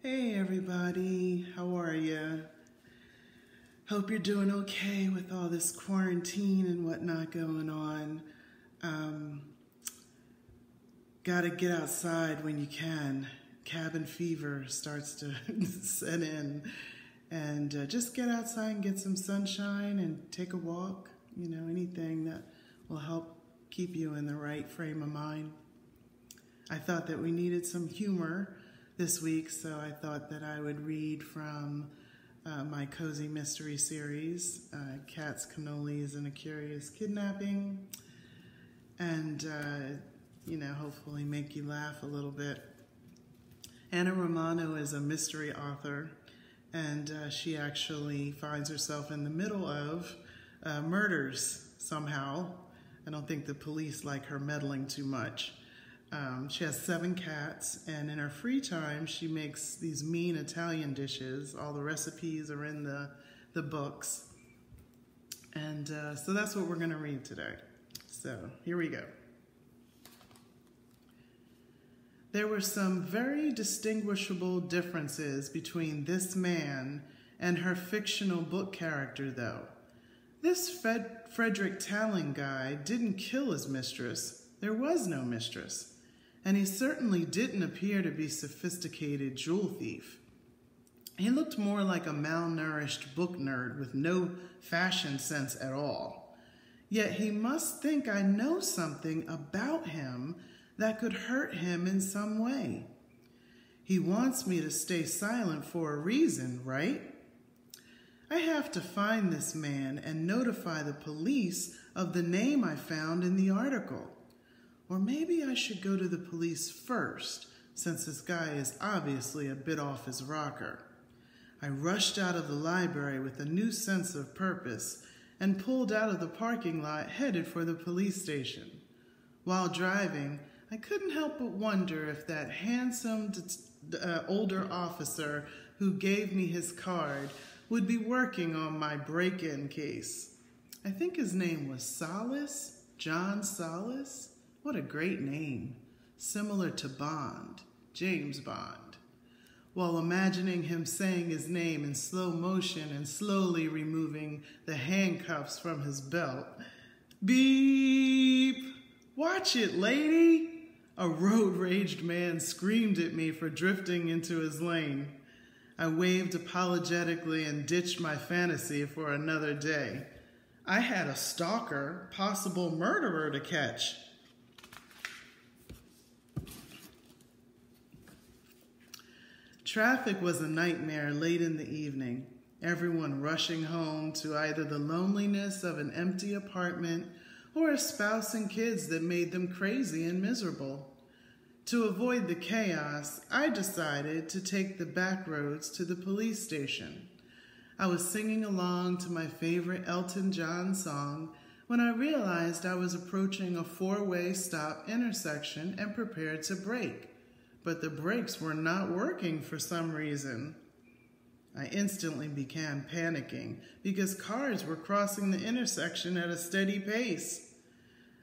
Hey everybody, how are you? Hope you're doing okay with all this quarantine and whatnot going on. Gotta get outside when you can. Cabin fever starts to set in. And just get outside and get some sunshine and take a walk. You know, anything that will help keep you in the right frame of mind. I thought that we needed some humor this week, so I thought that I would read from my cozy mystery series, Cats, Cannolis, and a Curious Kidnapping, and, you know, hopefully make you laugh a little bit. Anna Romano is a mystery author, and she actually finds herself in the middle of murders somehow. I don't think the police like her meddling too much. She has 7 cats, and in her free time, she makes these mean Italian dishes. All the recipes are in the books. And so that's what we're going to read today. So here we go. There were some very distinguishable differences between this man and her fictional book character, though. This Frederick Talling guy didn't kill his mistress. There was no mistress. And he certainly didn't appear to be a sophisticated jewel thief. He looked more like a malnourished book nerd with no fashion sense at all. Yet he must think I know something about him that could hurt him in some way. He wants me to stay silent for a reason, right? I have to find this man and notify the police of the name I found in the article. Or maybe I should go to the police first, since this guy is obviously a bit off his rocker. I rushed out of the library with a new sense of purpose and pulled out of the parking lot headed for the police station. While driving, I couldn't help but wonder if that handsome older officer who gave me his card would be working on my break-in case. I think his name was Solace, John Solace. What a great name, similar to Bond, James Bond. While imagining him saying his name in slow motion and slowly removing the handcuffs from his belt. Beep! Watch it, lady! A road-raged man screamed at me for drifting into his lane. I waved apologetically and ditched my fantasy for another day. I had a stalker, possible murderer to catch. Traffic was a nightmare late in the evening, everyone rushing home to either the loneliness of an empty apartment or a spouse and kids that made them crazy and miserable. To avoid the chaos, I decided to take the back roads to the police station. I was singing along to my favorite Elton John song when I realized I was approaching a 4-way stop intersection and prepared to brake. But the brakes were not working for some reason. I instantly began panicking because cars were crossing the intersection at a steady pace.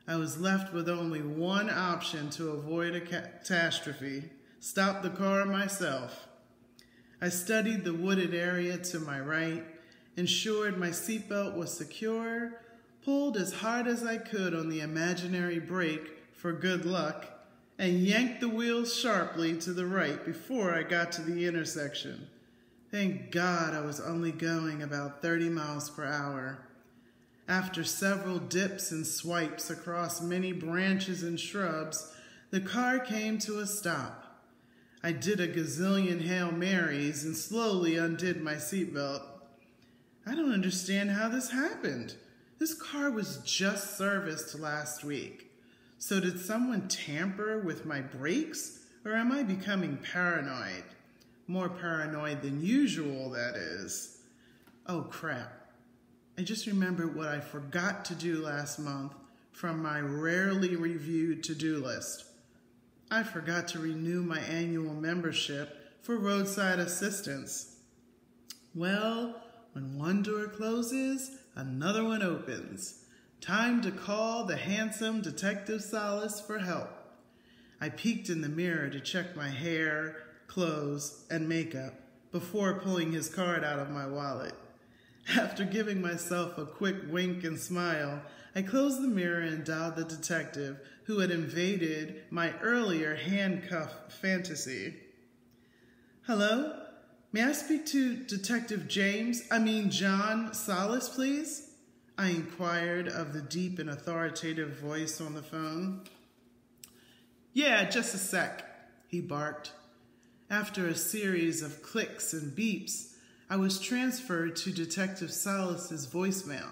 I was left with only one option to avoid a catastrophe: stop the car myself. I studied the wooded area to my right, ensured my seatbelt was secure, pulled as hard as I could on the imaginary brake for good luck, and yanked the wheels sharply to the right before I got to the intersection. Thank God I was only going about 30 miles per hour. After several dips and swipes across many branches and shrubs, the car came to a stop. I did a gazillion Hail Marys and slowly undid my seatbelt. I don't understand how this happened. This car was just serviced last week. So did someone tamper with my brakes, or am I becoming paranoid? More paranoid than usual, that is. Oh crap. I just remembered what I forgot to do last month from my rarely reviewed to-do list. I forgot to renew my annual membership for roadside assistance. Well, when one door closes, another one opens. Time to call the handsome Detective Solace for help. I peeked in the mirror to check my hair, clothes, and makeup before pulling his card out of my wallet. After giving myself a quick wink and smile, I closed the mirror and dialed the detective who had invaded my earlier handcuff fantasy. Hello? May I speak to Detective John Salas, please? I inquired of the deep and authoritative voice on the phone. Yeah, just a sec, he barked. After a series of clicks and beeps, I was transferred to Detective Salas's voicemail.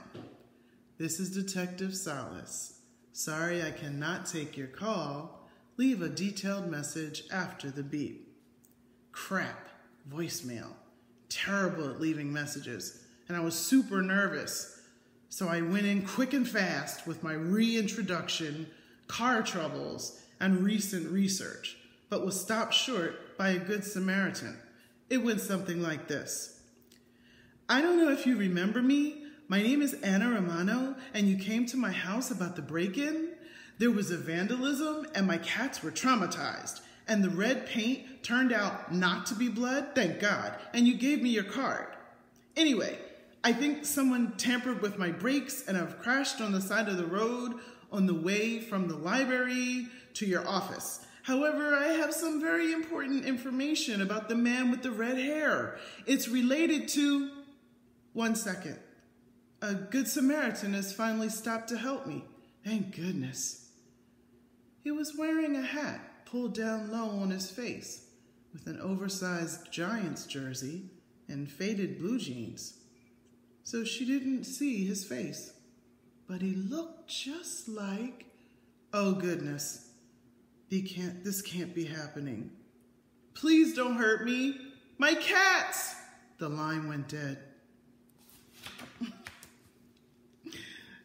This is Detective Salas. Sorry I cannot take your call. Leave a detailed message after the beep. Crap, voicemail. Terrible at leaving messages, and I was super nervous. So I went in quick and fast with my reintroduction, car troubles, and recent research, but was stopped short by a good Samaritan. It went something like this. I don't know if you remember me. My name is Anna Romano, and you came to my house about the break-in. There was a vandalism, and my cats were traumatized, and the red paint turned out not to be blood, thank God, and you gave me your card. Anyway, I think someone tampered with my brakes, and I've crashed on the side of the road on the way from the library to your office. However, I have some very important information about the man with the red hair. It's related to... 1 second. A good Samaritan has finally stopped to help me. Thank goodness. He was wearing a hat pulled down low on his face, with an oversized Giants jersey and faded blue jeans. So she didn't see his face, but he looked just like... Oh goodness, this can't be happening. Please don't hurt me. My cats! The line went dead.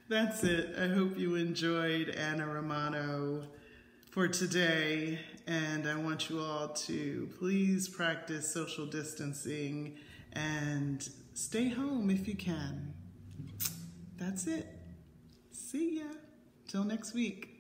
That's it. I hope you enjoyed Anna Romano for today, and I want you all to please practice social distancing and stay home if you can. That's it. See ya. Till next week.